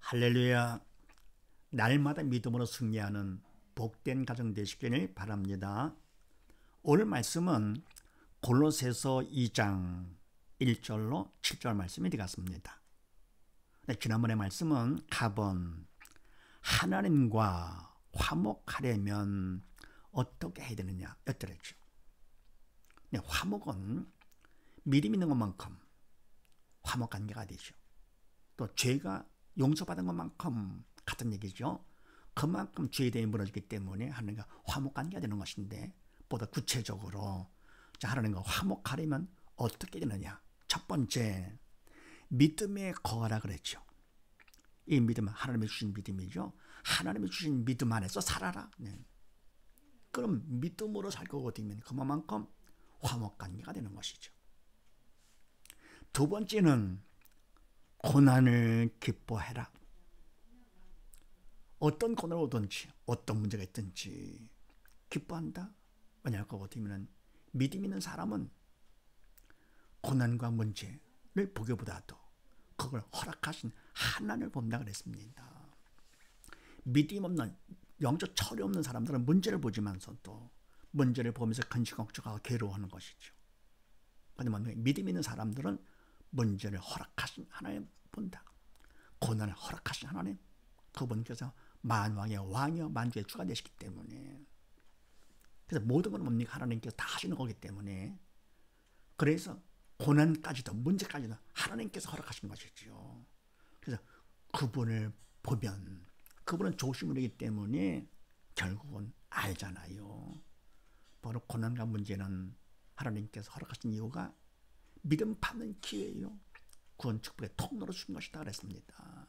할렐루야. 날마다 믿음으로 승리하는 복된 가정 되시기를 바랍니다. 오늘 말씀은 골로새서 2장 1절로 7절 말씀이 되겠습니다. 지난번의 말씀은 갑은 하나님과 화목하려면 어떻게 해야 되느냐 였더랬죠. 화목은 믿음 있는 것만큼 화목관계가 되죠. 또 죄가 용서받은 것만큼 같은 얘기죠. 그만큼 죄에 대해 무너지기 때문에 하나님과 화목관계가 되는 것인데, 보다 구체적으로 하나님과 화목하려면 어떻게 되느냐. 첫 번째, 믿음에 거하라 그랬죠. 이 믿음은 하나님이 주신 믿음이죠. 하나님이 주신 믿음 안에서 살아라. 그럼 믿음으로 살 거고 되면 그만큼 화목관계가 되는 것이죠. 두 번째는 고난을 기뻐해라. 어떤 고난을 오든지 어떤 문제가 있든지 기뻐한다. 왜냐할 거 같으면 믿음 있는 사람은 고난과 문제를 보기보다도 그걸 허락하신 하나님을 본다 그랬습니다. 믿음 없는, 영적 철이 없는 사람들은 문제를 보지만서도 문제를 보면서 근심걱정하고 괴로워하는 것이죠. 그런데 믿음 있는 사람들은 문제를 허락하신 하나님 본다. 고난을 허락하신 하나님, 그분께서 만왕의 왕이여 만주의 주가 되시기 때문에, 그래서 모든 건 뭡니까? 하나님께서 다 하시는 거기 때문에, 그래서 고난까지도 문제까지도 하나님께서 허락하신 것이죠. 그래서 그분을 보면 그분은 좋으신 분이기 때문에 결국은 알잖아요. 바로 고난과 문제는 하나님께서 허락하신 이유가 믿음 받는 기회예요. 구원 축복의 통로로 주신 것이다 그랬습니다.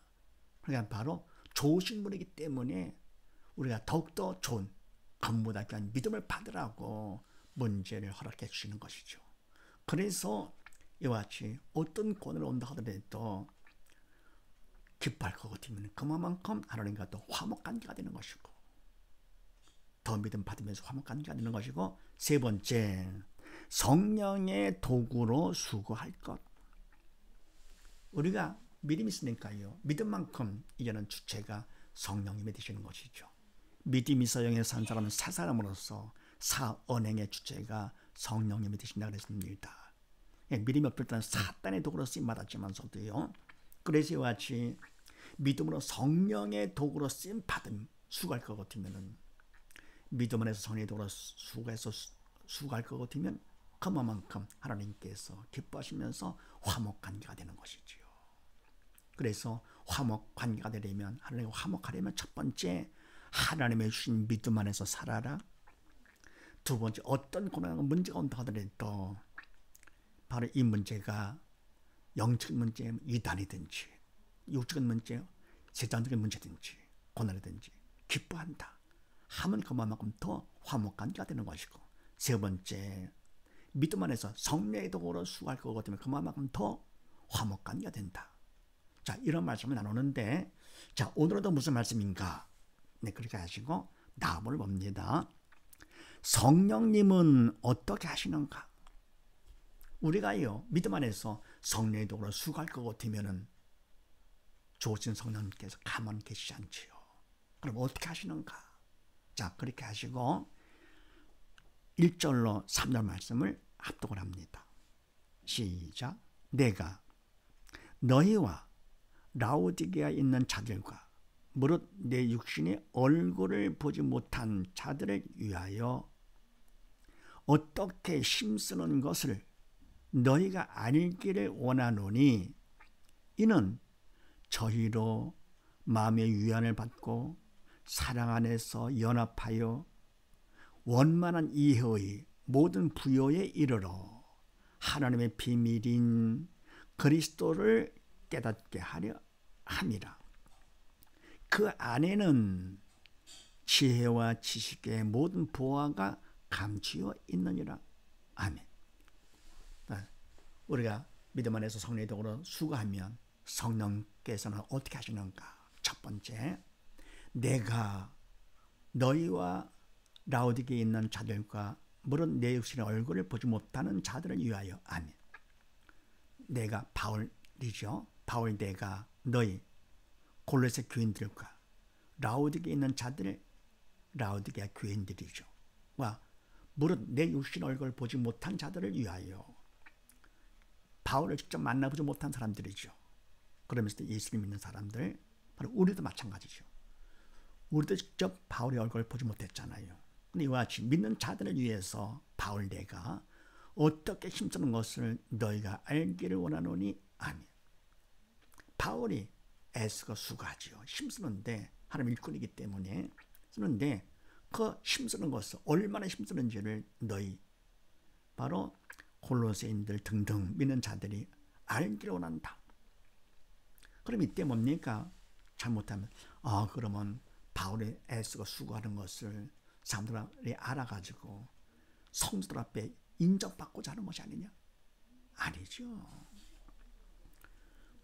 그러니까 바로 좋으신 분이기 때문에 우리가 더욱더 좋은 건보다 귀한 믿음을 받으라고 문제를 허락해 주시는 것이죠. 그래서 이와 같이 어떤 고난을 온다 하더라도 기뻐할 것 같으면 그만큼 하나님과 또 화목관계가 되는 것이고, 더 믿음 받으면서 화목관계가 되는 것이고, 세 번째, 성령의 도구로 수고할 것. 우리가 믿음이 있으니까요, 믿음만큼 이제는 주체가 성령님이 되시는 것이죠. 믿음이 있어 영에 산 사람은 새 사람으로서 사언행의 주체가 성령님이 되신다 그랬습니다. 믿음이 없을 때는 사단의 도구로 쓰임받았지만서도요, 그래서 이와 같이 믿음으로 성령의 도구로 쓰임받은 수고할 것 같으면, 믿음 안에서 성령의 도구로 수고할 것 같으면 그만큼 하나님께서 기뻐하시면서 화목관계가 되는 것이지요. 그래서 화목관계가 되려면, 하나님과 화목하려면 첫 번째, 하나님의 주신 믿음 안에서 살아라. 두 번째, 어떤 고난과 문제가 온다 하더라도 바로 이 문제가 영적인 문제, 이단이든지 육적인 문제, 세상적인 문제든지 고난이든지 기뻐한다 하면 그만큼 더 화목관계가 되는 것이고, 세 번째, 믿음 안에서 성령의 도구로 수고할 것 같으면 그만큼 더 화목관계가 된다. 자, 이런 말씀을 나누는데, 자, 오늘은 무슨 말씀인가? 네, 그렇게 하시고 다음을 봅니다. 성령님은 어떻게 하시는가? 우리가요, 믿음 안에서 성령의 도구로 수고할 것 같으면은 좋으신 성령님께서 가만히 계시지 않지요. 그럼 어떻게 하시는가? 자, 그렇게 하시고 1절로 3절 말씀을 합독을 합니다. 시작. 내가 너희와 라오디게아에 있는 자들과 무릇 내 육신의 얼굴을 보지 못한 자들을 위하여 어떻게 힘쓰는 것을 너희가 알기를 원하노니, 이는 저희로 마음의 위안을 받고 사랑 안에서 연합하여 원만한 이해의 모든 부요에 이르러 하나님의 비밀인 그리스도를 깨닫게 하려 함이라. 그 안에는 지혜와 지식의 모든 보화가 감추어 있느니라. 아멘. 우리가 믿음 안에서 성령의 도구로 수고하면 성령께서는 어떻게 하시는가? 첫 번째, 내가 너희와 라오디게에 있는 자들과 무릇 내 육신의 얼굴을 보지 못하는 자들을 위하여. 아멘. 내가 바울이죠. 바울, 내가 너희, 골로새 교인들과 라오디게에 있는 자들, 라오디게아 교인들이죠. 와, 무릇 내 육신 얼굴을 보지 못한 자들을 위하여, 바울을 직접 만나보지 못한 사람들이죠. 그러면서 예수를 믿는 사람들, 바로 우리도 마찬가지죠. 우리도 직접 바울의 얼굴을 보지 못했잖아요. 근데 이와 같이 믿는 자들을 위해서 바울 내가 어떻게 힘쓰는 것을 너희가 알기를 원하노니 아멘. 바울이 애쓰고 수고하지요. 힘쓰는데 하나님 일꾼이기 때문에 쓰는데 그 힘쓰는 것을 얼마나 힘쓰는지를 너희 바로 골로새인들 등등 믿는 자들이 알기를 원한다. 그럼 이때 뭡니까? 잘못하면 그러면 바울이 애쓰고 수고하는 것을 사람들이 알아가지고 성도들 앞에 인정받고자 하는 것이 아니냐? 아니죠.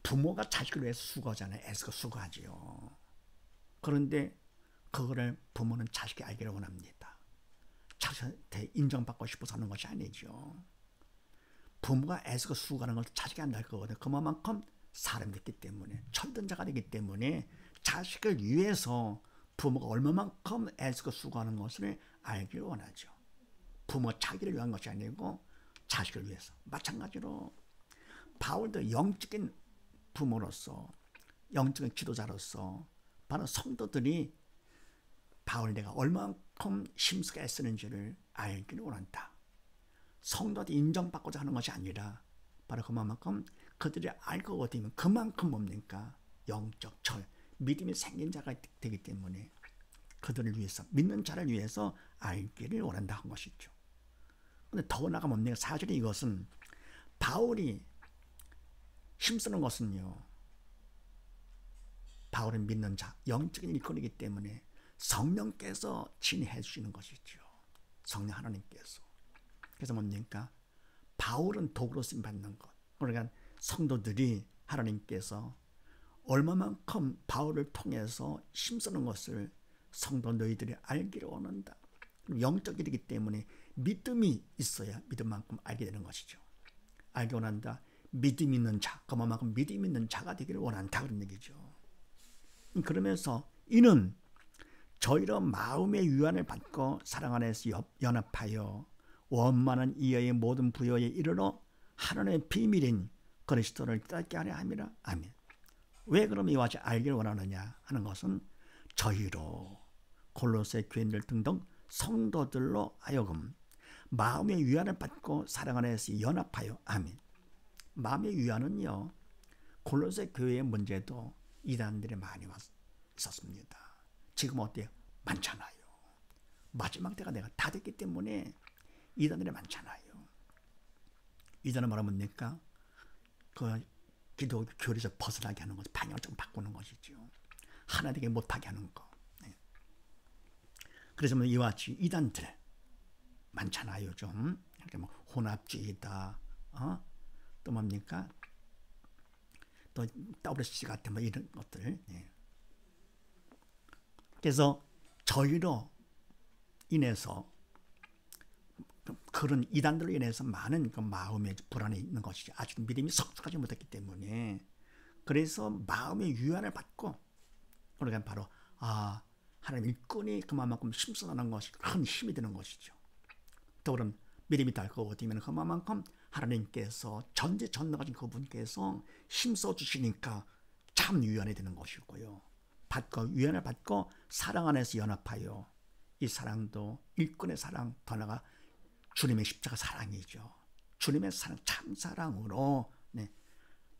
부모가 자식을 위해서 수고하잖아요. 애쓰고 수고하지요. 그런데 그거를 부모는 자식이 알기를 원합니다. 자식한테 인정받고 싶어서 하는 것이 아니죠. 부모가 애쓰고 수고하는 걸 자식이 안 할 거거든요. 그만큼 사람이 됐기 때문에, 철든자가 되기 때문에 자식을 위해서 부모가 얼마만큼 애쓰고 수고하는 것을 알기를 원하죠. 부모가 자기를 위한 것이 아니고 자식을 위해서. 마찬가지로 바울도 영적인 부모로서, 영적인 지도자로서 바로 성도들이 바울 내가 얼마만큼 힘쓰게 애쓰는지를 알기를 원한다. 성도한테 인정받고자 하는 것이 아니라 바로 그만큼 그들이 알고 되면 그만큼 뭡니까? 영적 철, 믿음이 생긴 자가 되기 때문에 그들을 위해서, 믿는 자를 위해서 알기를 원한다 한 것이죠. 그런데 더 나아가 뭡니까? 사실은 이것은 바울이 힘쓰는 것은요, 바울은 믿는 자, 영적인 일꾼이기 때문에 성령께서 진행해 주시는 것이죠. 성령 하나님께서. 그래서 뭡니까? 바울은 도구로 쓰임 받는 것. 그러니까 성도들이 하나님께서 얼마만큼 바울을 통해서 힘쓰는 것을 성도 너희들이 알기를 원한다. 영적 일이기 때문에 믿음이 있어야 믿음만큼 알게 되는 것이죠. 알기 원한다. 믿음 있는 자, 그만큼 믿음 있는 자가 되기를 원한다 그런 얘기죠. 그러면서 이는 저희로 마음의 유한을 받고 사랑 안에서 연합하여 원만한 이해의 모든 부여에 이르러 하나님의 비밀인 그리스도를 깨닫게 하려 함이라. 아멘. 왜 그럼 이와 같이 알기를 원하느냐 하는 것은 저희로 골로새 교인들 등등 성도들로 하여금 마음의 위안을 받고 사랑 안에서 연합하여. 아멘. 마음의 위안은요, 골로새 교회의 문제도 이단들이 많이 있었습니다. 지금 어때요? 많잖아요. 마지막 때가 내가 다 됐기 때문에 이단들이 많잖아요. 이단은 말하면 뭡니까? 그 기독교 교리에서 벗어나게 하는 것, 방향을 좀 바꾸는 것이죠. 하나 되게 못하게 하는 거. 네. 그래서 뭐 이와 같이 이단들 많잖아요. 좀 이렇게 뭐 혼합주의다, 또 뭡니까? 또 WC 같은 뭐 이런 것들. 네. 그래서 저희로 인해서 그런 이단들로 인해서 많은 그 마음의 불안이 있는 것이죠. 아직 믿음이 성숙하지 못했기 때문에. 그래서 마음의 유한을 받고, 그러니까 바로 하나님 일꾼이 그만큼 힘쓰는 것이 큰 힘이 되는 것이죠. 또 그럼 믿음이 닳고 되면 그만큼 하나님께서 전지전능하신 그분께서 힘써 주시니까 참 유한이 되는 것이고요. 받고 유한을 받고 사랑 안에서 연합하여, 이 사랑도 일꾼의 사랑, 더 나아가 주님의 십자가 사랑이죠. 주님의 사랑, 참 사랑으로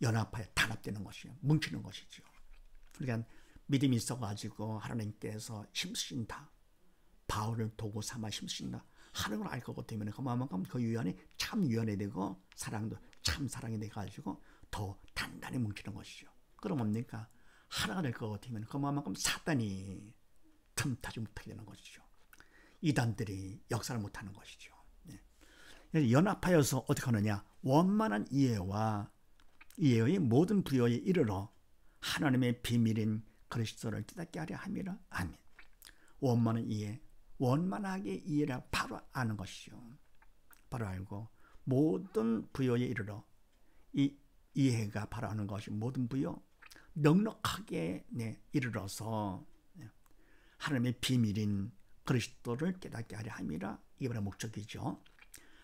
연합하여 단합되는 것이요, 뭉치는 것이죠. 그러니까 믿음이 있어가지고 하나님께서 힘쓰신다, 바울을 도구 삼아 힘쓰신다 하는 걸 알 거기 때문에 그만큼 그 유한이 참 유한이 되고 사랑도 참 사랑이 돼가지고 더 단단히 뭉치는 것이죠. 그럼 뭡니까? 하나가 될 것 같으면 그만큼 사단이 틈타지 못하게 되는 것이죠. 이단들이 역사를 못하는 것이죠. 연합하여서 어떻게 하느냐? 원만한 이해의 모든 부여에 이르러 하나님의 비밀인 그리스도를 깨닫게 하려 함이라. 아멘. 원만한 이해, 원만하게 이해를 바로 아는 것이죠. 바로 알고 모든 부여에 이르러, 이 이해가 바로 아는 것이 모든 부여, 넉넉하게 이르러서 하나님의 비밀인 그리스도를 깨닫게 하려 함이라. 이게 바로 목적이죠.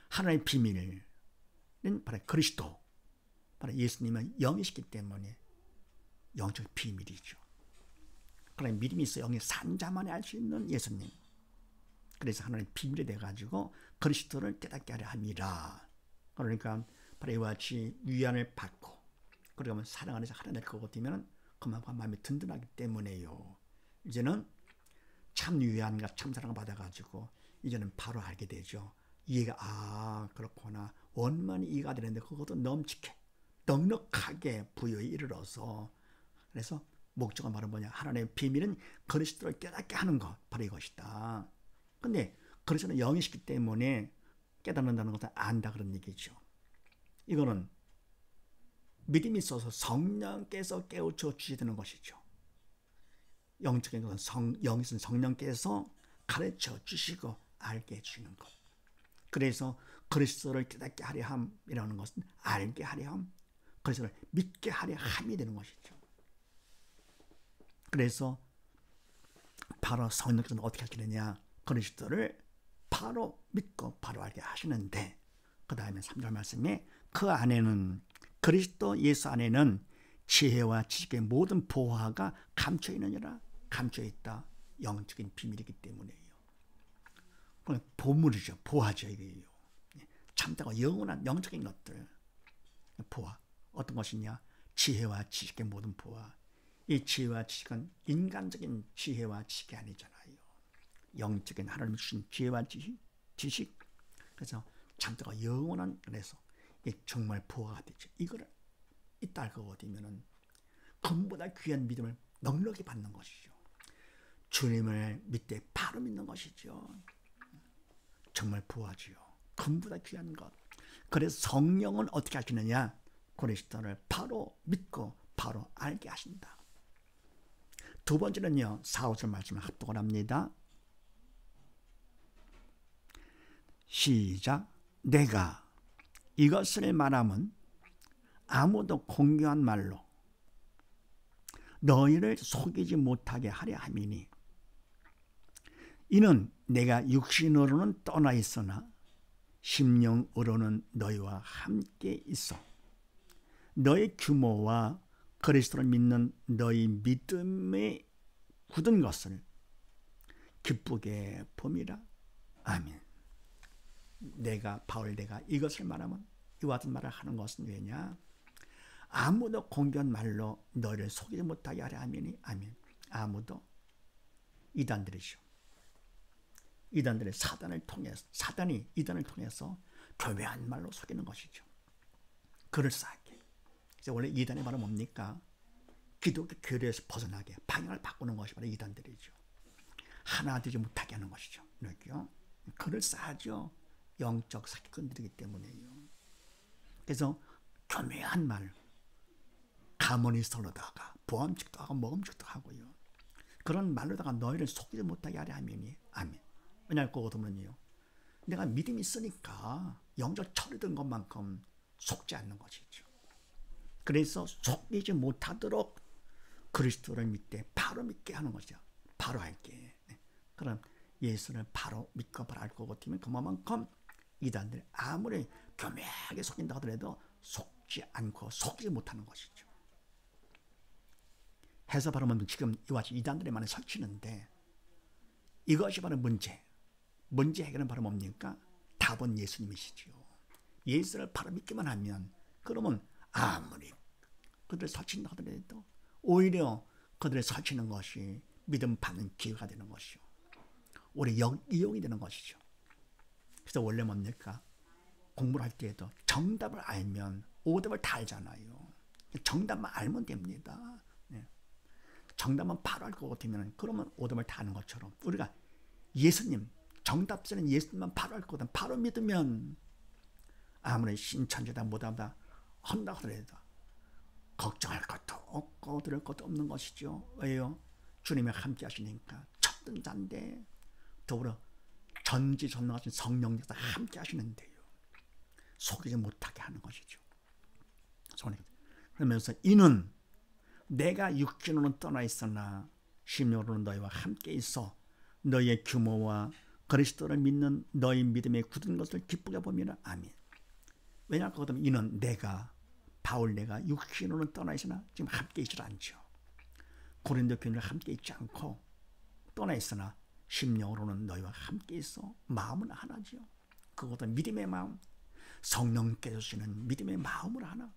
하나님의 비밀은 바로 그리스도, 바로 예수님은 영이시기 때문에 영적 비밀이죠. 그러나 믿음이 있어 영이 산 자만이 알 수 있는 예수님. 그래서 하나님의 비밀이 돼가지고 그리스도를 깨닫게 하려 함이라. 그러니까 바로 이와 같이 위안을 받고 그러면 사랑 안에서 하나될 것 같으면 그만큼 마음이 든든하기 때문에요. 이제는 참 위안과 참 사랑을 받아가지고 이제는 바로 알게 되죠. 이해가 그렇구나. 원만히 이해가 되는데 그것도 넘치게 넉넉하게 부여에 이르러서, 그래서 목적은 바로 뭐냐, 하나님의 비밀은 그리스도를 깨닫게 하는 것, 바로 이것이다. 근데 그리스도는 영이시기 때문에 깨닫는다는 것은 안다 그런 얘기죠. 이거는 믿음이 있어서 성령께서 깨우쳐 주셔야 되는 것이죠. 영적인 것은 영이신 성령께서 가르쳐 주시고 알게 해주는 것. 그래서 그리스도를 깨닫게 하려 함이라는 것은 알게 하려 함, 그리스도를 믿게 하려 함이 되는 것이죠. 그래서 바로 성령께서는 어떻게 하시느냐, 그리스도를 바로 믿고 바로 알게 하시는데, 그 다음에 3절 말씀에 그 안에는, 그리스도 예수 안에는 지혜와 지식의 모든 보화가 감춰 있느니라. 감춰 있다. 영적인 비밀이기 때문에요. 보물이죠. 보화죠. 이게요. 참다고 영원한 영적인 것들. 보화. 어떤 것이냐? 지혜와 지식의 모든 보화. 이 지혜와 지식은 인간적인 지혜와 지식이 아니잖아요. 영적인 하나님이 주신 지혜와 지식. 그래서 참다고 영원한, 그래서 이게 정말 보화가 되죠. 이거를 이따 알고 되면은 금보다 귀한 믿음을 넉넉히 받는 것이죠. 주님을 믿되 바로 믿는 것이죠. 정말 보화지요. 금보다 귀한 것. 그래서 성령은 어떻게 하시느냐? 그리스도를 바로 믿고 바로 알게 하신다. 두 번째는요, 4, 5절 말씀을 합독을 합니다. 시작. 내가 이것을 말함은 아무도 공교한 말로 너희를 속이지 못하게 하려 함이니, 이는 내가 육신으로는 떠나 있으나 심령으로는 너희와 함께 있어 너희 규모와 그리스도를 믿는 너희 믿음에 굳은 것을 기쁘게 봄이라. 아멘. 내가 이것을 말하면, 이와 같은 말을 하는 것은 왜냐? 아무도 공교한 말로 너희를 속이지 못하게 하려 함이니. 아멘. 아무도, 이단들이죠. 이단들의 사단이 이단을 통해서 교묘한 말로 속이는 것이죠. 그럴싸하게. 그래서 원래 이단의 말은 뭡니까? 기독교 교리에서 벗어나게 방향을 바꾸는 것이 바로 이단들이죠. 하나 되지 못하게 하는 것이죠. 이렇게요. 그럴싸하죠. 영적 사기꾼들이기 때문에요. 그래서 교묘한 말, 가문이 서로다가 보암직도 하고 먹음직도 하고요. 그런 말로다가 너희를 속이지 못하게 하려 하면이. 아멘. 왜냐하면 그거든요, 내가 믿음이 있으니까 영적 처리된 것만큼 속지 않는 것이죠. 그래서 속이지 못하도록 그리스도를 믿되 바로 믿게 하는 것이죠. 바로 알게. 그럼 예수를 바로 믿고 바로 알 것 같으면 그만큼 이단들 아무리 교묘하게 속인다 하더라도 속지 않고 속이지 못하는 것이죠. 해서 바로 지금 이와 같이 이단들의 말에 설치는데, 이것이 바로 문제 해결은 바로 뭡니까? 답은 예수님이시죠. 예수를 바로 믿기만 하면, 그러면 아무리 그들을 설친다 하더라도 오히려 그들을 설치는 것이 믿음 받는 기회가 되는 것이죠. 오히려 이용이 되는 것이죠. 그래서 원래 뭡니까? 공부를 할 때에도 정답을 알면 오답을 다 알잖아요. 정답만 알면 됩니다. 정답만 바로 알 것 같으면 그러면 오답을 다 아는 것처럼, 우리가 예수님, 정답자는 예수님만 바로 알 거거든. 바로 믿으면 아무리 신천지다 뭐다 한다 하더라도 걱정할 것도 없고 들을 것도 없는 것이죠. 왜요? 주님이 함께 하시니까. 첫든 잔데 더불어 전지전능하신 성령께서 함께 하시는데요. 속이지 못하게 하는 것이죠. 그러면서 이는 내가 육신으로는 떠나 있으나 심령으로는 너희와 함께 있어 너희의 규모와 그리스도를 믿는 너희 믿음에 굳은 것을 기쁘게 보미라. 아멘. 왜냐하면 이는 바울 내가 육신으로는 떠나 있으나 지금 함께 있지 않죠. 고린도 교인과 함께 있지 않고 떠나 있으나 심령으로는 너희와 함께 있어 마음은 하나지요. 그것도 믿음의 마음, 성령께서 주시는 믿음의 마음을 하나.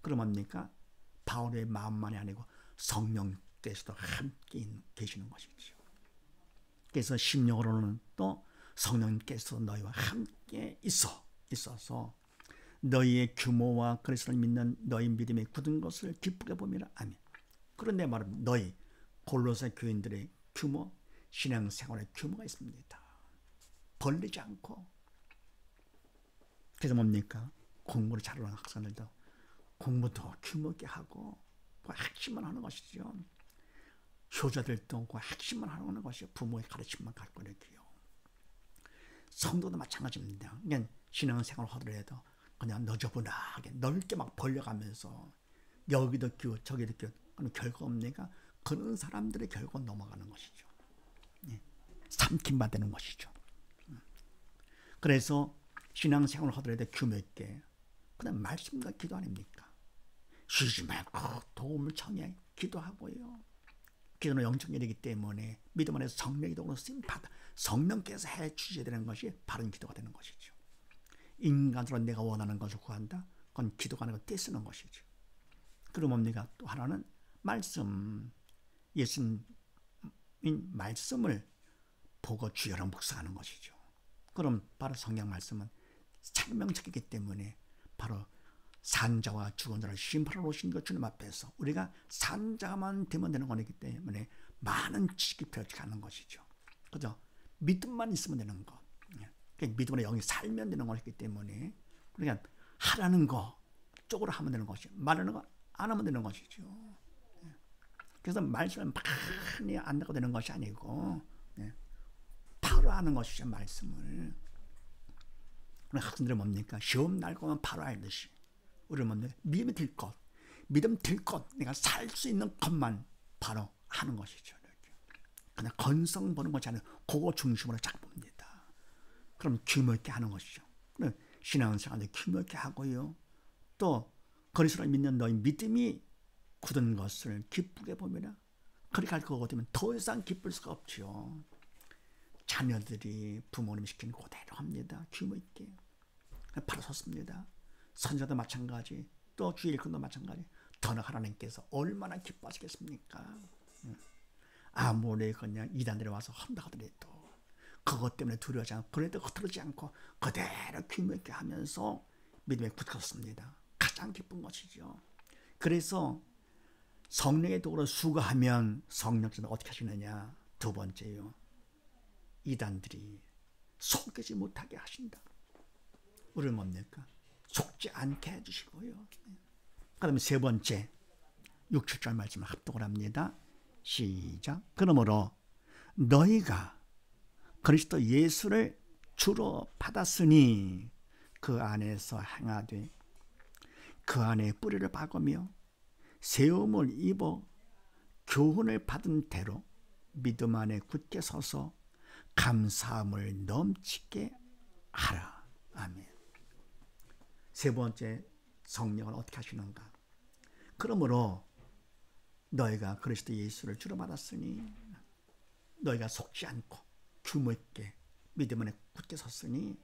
그럼 뭡니까? 바울의 마음만이 아니고 성령께서도 함께 계시는 것이죠. 그래서 심령으로는 또 성령께서 너희와 함께 있어서 너희의 규모와 그리스도를 믿는 너희 믿음에 굳은 것을 기쁘게 보미라. 아멘. 그런데 말은 너희 골로새 교인들의 규모, 신앙생활의 규모가 있습니다. 벌리지 않고. 그래서 뭡니까? 공부를 잘하는 학생들도 공부도 규모 있게 하고 그 핵심만 하는 것이죠. 효자들도 그 핵심만 하는 것이 부모의 가르침만 갖고 이렇게요. 성도도 마찬가지입니다. 그냥 신앙생활을 하더라도 그냥 너저분하게 넓게 막 벌려가면서 여기도 끼워 저기도 끼워 그럼 결과 없으니까 그런 사람들의 결과 넘어가는 것이죠. 예. 삼킴만 되는 것이죠. 그래서 신앙생활을 하더라도 규모 있게 그냥 말씀과 기도 아닙니까? 쉬지 말고 도움을 청해 기도하고요. 기도는 영적 일이기 때문에 믿음 안에서 성령의 도움으로 쓰임받아 성령께서 해 주셔야 되는 것이 바른 기도가 되는 것이죠. 인간으로 내가 원하는 것을 구한다. 그건 기도가 아니고 떼쓰는 것이죠. 그럼 뭡니까? 또 하나는 말씀. 예수님 말씀을 보고 주여라 묵상하는 것이죠. 그럼 바로 성경 말씀은 생명책이기 때문에 바로 산자와 죽은 자를 심판하러 오신 것 주님 앞에서 우리가 산자만 되면 되는 것이기 때문에 많은 지식이 필요하지 않는 것이죠. 그죠? 믿음만 있으면 되는 것. 믿음으로 영이 살면 되는 것이기 때문에 그러니까 하라는 거 쪽으로 하면 되는 것이죠. 말하는 거 안 하면 되는 것이죠. 그래서 말씀을 많이 안다고 되는 것이 아니고 바로 하는 것이죠. 말씀을. 학생들은 뭡니까? 시험 날 거면 바로 알듯이 우리는 뭡니까? 믿음이 들 것, 믿음 들 것, 내가 살 수 있는 것만 바로 하는 것이죠. 이렇게. 그냥 건성 보는 것이 아니라 그거 중심으로 잘 봅니다. 그럼 규모 있게 하는 것이죠. 신앙생활도 규모 있게 하고요. 또 그리스도를 믿는 너희 믿음이 굳은 것을 기쁘게 보면 그렇게 할 것 같으면 더 이상 기쁠 수가 없죠. 자녀들이 부모님 시키는 그대로 합니다. 규모 있게. 바로 섰습니다. 선자도 마찬가지, 또 주일 일꾼도 마찬가지. 더는 하나님께서 얼마나 기뻐하시겠습니까? 아무리 그냥 이단들이 와서 한다 하더라도 그것 때문에 두려워하지 않고 그래도 흐트러지지 않고 그대로 규모 있게 하면서 믿음에 굳었습니다. 가장 기쁜 것이죠. 그래서 성령의 도구로 수고하면 성령께서 어떻게 하시느냐? 두 번째요. 이단들이 속이지 못하게 하신다. 우리는 뭡니까? 속지 않게 해주시고요. 그 다음에 세 번째 6, 7절 말씀을 합독을 합니다. 시작. 그러므로 너희가 그리스도 예수를 주로 받았으니 그 안에서 행하되 그 안에 뿌리를 박으며 세움을 입어 교훈을 받은 대로 믿음 안에 굳게 서서 감사함을 넘치게 하라. 아멘. 세 번째 성령을 어떻게 하시는가? 그러므로 너희가 그리스도 예수를 주로 받았으니 너희가 속지 않고 규모 있게 믿음 안에 굳게 섰으니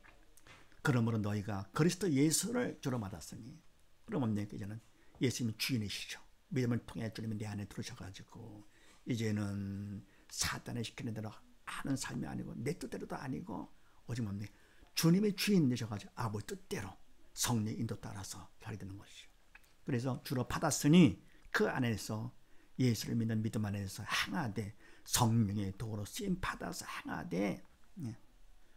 그러므로 너희가 그리스도 예수를 주로 받았으니 그럼 뭡니까? 이제는 예수님이 주인이시죠. 믿음을 통해 주님이 내 안에 들어오셔가지고 이제는 사단의 시키는 대로 하는 삶이 아니고 내 뜻대로도 아니고 오직 뭡니까? 주님의 주인 되셔가지고 아버지 뜻대로 성령 인도 따라서 하게 되는 것이죠. 그래서 주로 받았으니 그 안에서 예수를 믿는 믿음 안에서 행하되 성령의 도구로 쓰임 받아서 행하되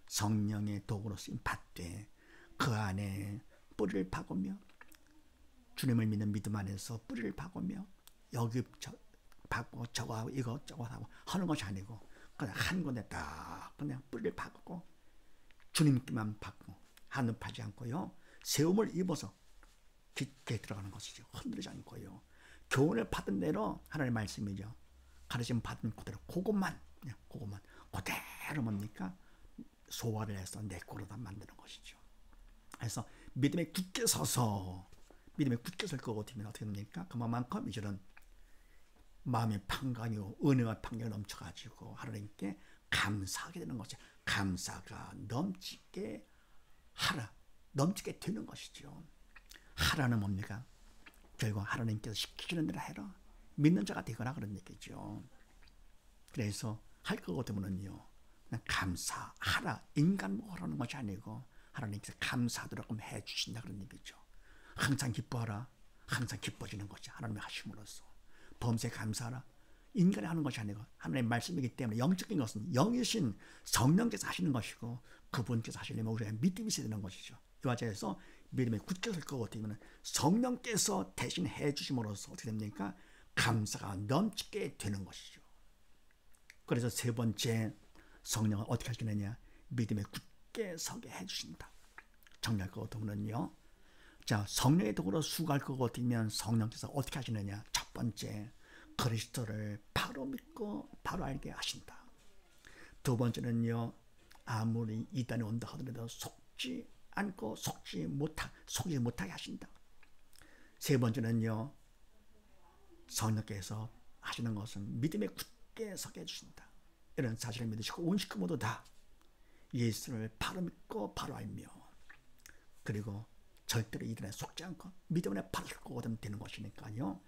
성령의 도구로 쓰임 받되 그 안에 뿌리를 박으며 주님을 믿는 믿음 안에서 뿌리를 박으며 여기 박고 저거 하고 이거 저거 하고 하는 것이 아니고 그냥 한 군데 딱 그냥 뿌리를 박고 주님께만 박고 한눈 파지 않고요. 세움을 입어서 깊게 들어가는 것이죠. 흔들리지 않고요. 교훈을 받은 대로 하나님의 말씀이죠. 가르침 받은 그대로 그것만 그대로 뭡니까? 소화를 해서 내 거로다 만드는 것이죠. 그래서 믿음에 굳게 서서 믿음에 굳게 설 것 같으면 어떻게 됩니까? 그만큼 이제는 마음의 평강이요 은혜와 평강이 넘쳐가지고 하나님께 감사하게 되는 것이 감사가 넘치게 하라 넘치게 되는 것이죠. 하라는 뭡니까? 결국 하나님께서 시키시는 대로 해라 믿는 자가 되거나 그런 얘기죠. 그래서 할 것 같으면요 감사하라 인간 뭐라는 것이 아니고 하나님께서 감사하도록 해주신다 그런 얘기죠. 항상 기뻐하라 항상 기뻐지는 것이 하나님의 하심으로써 범사에 감사하라 인간이 하는 것이 아니고 하나님의 말씀이기 때문에 영적인 것은 영이신 성령께서 하시는 것이고 그분께서 하시려면 우리가 믿음이 있어야 되는 것이죠. 이와 자에서 믿음에 굳게 설 것 같으면 성령께서 대신 해주심으로써 어떻게 됩니까? 감사가 넘치게 되는 것이죠. 그래서 세 번째 성령은 어떻게 하시느냐? 믿음에 굳게 서게 해주신다. 정리할 것 같으면요. 자, 성령의 도구로 수고할 것 같으면 성령께서 어떻게 하시느냐? 첫 번째, 그리스도를 바로 믿고 바로 알게 하신다. 두 번째는요, 아무리 이단이 온다 하더라도 속지 않고 속지 못하게 하신다. 세 번째는요, 성령께서 하시는 것은 믿음에 굳게 서게 해주신다. 이런 사실을 믿으시고 온 식구 모두 다 예수를 바로 믿고 바로 알며 그리고 절대로 이들에 속지 않고 믿음 안에 바로 설 거면 되는 것이니까요.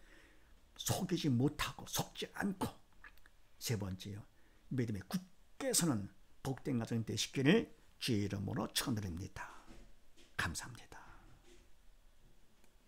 속이지 못하고 속지 않고 세 번째요. 믿음에 굳게 서는 복된 가정 되시기를 주의 이름으로 축원드립니다. 감사합니다.